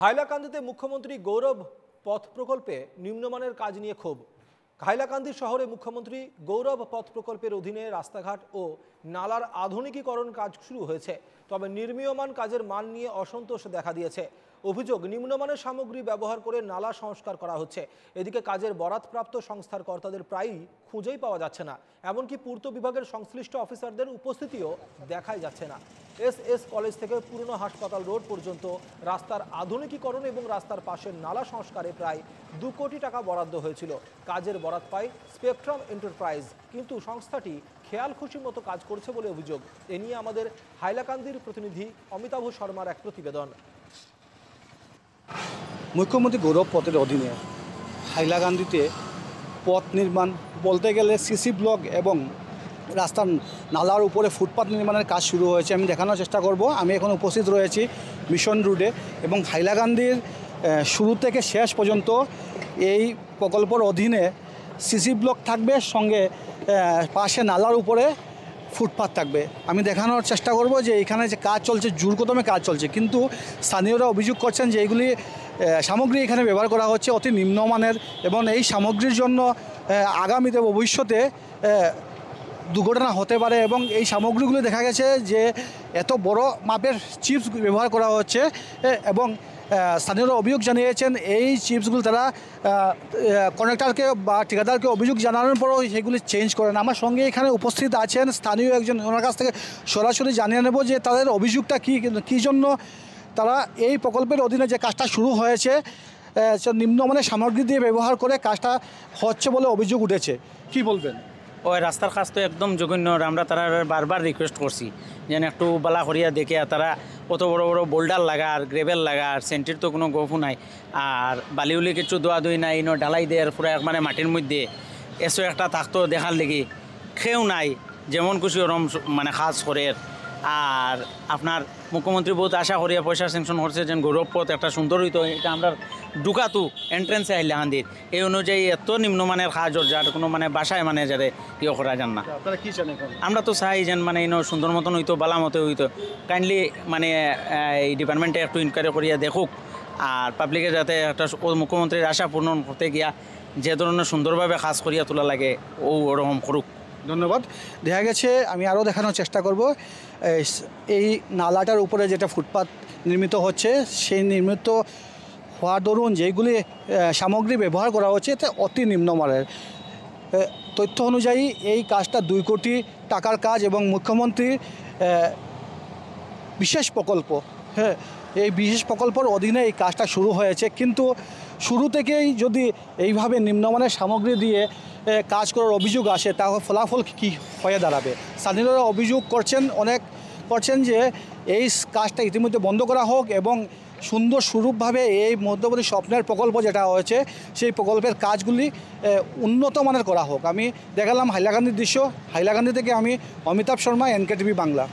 হাইলাকান্দিতে মুখ্যমন্ত্রী গৌরব পথ প্রকল্পে নিম্নমানের কাজ নিয়ে ক্ষোভ। হাইলাকান্দি শহরে মুখ্যমন্ত্রী গৌরব পথ প্রকল্পের অধীনে রাস্তাঘাট ও নালার আধুনিকীকরণ কাজ শুরু হয়েছে, তবে নির্মীয়মান কাজের মান নিয়ে অসন্তোষ দেখা দিয়েছে। অভিযোগ, নিম্নমানের সামগ্রী ব্যবহার করে নালা সংস্কার করা হচ্ছে। এদিকে কাজের বরাতপ্রাপ্ত সংস্থার কর্তাদের প্রায়ই খুঁজেই পাওয়া যাচ্ছে না, এমনকি পূর্ত বিভাগের সংশ্লিষ্ট অফিসারদের উপস্থিতিও দেখাই যাচ্ছে না। এস কলেজ থেকে পুরনো হাসপাতাল রোড পর্যন্ত রাস্তার আধুনিকীকরণ এবং রাস্তার পাশের নালা সংস্কারে প্রায় 2 কোটি টাকা বরাদ্দ হয়েছিল। কাজের বরাত পায় স্পেকট্রাম এন্টারপ্রাইজ, কিন্তু সংস্থাটি খেয়াল খুশি মতো কাজ করছে বলে অভিযোগ। এ নিয়ে আমাদের হাইলাকান্দির প্রতিনিধি অমিতাভ শর্মার এক প্রতিবেদন। মুখ্যমন্ত্রী গৌরব পথের অধীনে হাইলাকান্দিতে পথ নির্মাণ বলতে গেলে সিসি ব্লক এবং রাস্তার নালার উপরে ফুটপাথ নির্মাণের কাজ শুরু হয়েছে। আমি দেখানোর চেষ্টা করব। আমি এখন উপস্থিত রয়েছি মিশন রোডে এবং হাইলাকান্দির শুরু থেকে শেষ পর্যন্ত এই প্রকল্পের অধীনে সিসি ব্লক থাকবে, সঙ্গে পাশে নালার উপরে ফুটপাথ থাকবে। আমি দেখানোর চেষ্টা করব যে এখানে যে কাজ চলছে, জোরকদমে কাজ চলছে, কিন্তু স্থানীয়রা অভিযোগ করছেন যে এইগুলি সামগ্রী এখানে ব্যবহার করা হচ্ছে অতি নিম্নমানের, এবং এই সামগ্রীর জন্য আগামীতে ভবিষ্যতে দুর্ঘটনা হতে পারে। এবং এই সামগ্রীগুলো দেখা গেছে যে এত বড় মাপের চিপস ব্যবহার করা হচ্ছে, এবং স্থানীয়রা অভিযোগ জানিয়েছেন এই চিপসগুলো তারা কন্ট্রাক্টরকে বা ঠিকাদারকে অভিযোগ জানানোর পরও সেগুলি চেঞ্জ করেন। আমার সঙ্গে এখানে উপস্থিত আছেন স্থানীয় একজন, ওনার কাছ থেকে সরাসরি জানিয়ে নেব যে তাদের অভিযোগটা কী জন্য তারা এই প্রকল্পের অধীনে যে কাজটা শুরু হয়েছে নিম্নমানের সামগ্রী দিয়ে ব্যবহার করে কাজটা হচ্ছে বলে অভিযোগ উঠেছে। কি বলবেন? ওই রাস্তার কাজ তো একদম জঘন্য। আমরা তারা বারবার রিকোয়েস্ট করছি যেন একটু বালা করিয়া দেখে, তারা কত বড় বড় বোল্ডার লাগা আর গ্রেভেল লাগা, আর সেন্টির তো কোনো গফু নাই, আর বালিউলি কিছু দোয়া দুই নাই, ডালাই দেয় পুরো মানে মাটির মধ্যে এসো একটা থাকতো দেখার লেগে খেয়েও নাই, যেমন খুশি ওরম মানে কাজ করে। আর আপনার মুখ্যমন্ত্রী বহুত আশা করিয়া পয়সা স্যাংশন করছে যেন গৌরব পথ একটা সুন্দর হইতো। এটা আমরা ঢুকাতো এন্ট্রেন্সে হাইলাকান্দির, এই অনুযায়ী এত নিম্নমানের কাজ যার কোনো মানে বাসায় মানে যাতে ইয়ে করা যান না। আমরা তো চাই যেন মানে সুন্দর মতন হইতো, বালা মতো হইতো। কাইন্ডলি মানে এই ডিপার্টমেন্টে একটু ইনকোয়ারি করিয়া দেখুক, আর পাবলিকে যাতে একটা মুখ্যমন্ত্রীর আশা পূর্ণ করতে গিয়া যে ধরনের সুন্দরভাবে কাজ করিয়া তোলা লাগে ওরকম করুক। ধন্যবাদ। দেখা গেছে, আমি আরও দেখানোর চেষ্টা করব, এই নালাটার উপরে যেটা ফুটপাথ নির্মিত হচ্ছে, সেই নির্মিত হওয়ার দরুন যেইগুলি সামগ্রী ব্যবহার করা হচ্ছে এতে অতি নিম্নমানের। তথ্য অনুযায়ী এই কাজটা 2 কোটি টাকার কাজ, এবং মুখ্যমন্ত্রীর বিশেষ প্রকল্প, এই বিশেষ প্রকল্পের অধীনে এই কাজটা শুরু হয়েছে। কিন্তু শুরু থেকেই যদি এইভাবে নিম্নমানের সামগ্রী দিয়ে কাজ করার অভিযোগ আসে, তাহলে ফলাফল কী হয়ে দাঁড়াবে? স্থানীয়রা অভিযোগ করছেন যে এই কাজটা ইতিমধ্যে বন্ধ করা হোক এবং সুন্দর স্বরূপভাবে এই মধ্যবর্তী স্বপ্নের প্রকল্প যেটা হয়েছে সেই প্রকল্পের কাজগুলি উন্নত মানের করা হোক। আমি দেখালাম হাইলাকান্দির দৃশ্য। হাইলাকান্দি থেকে আমি অমিতাভ শর্মা, NKTV বাংলা।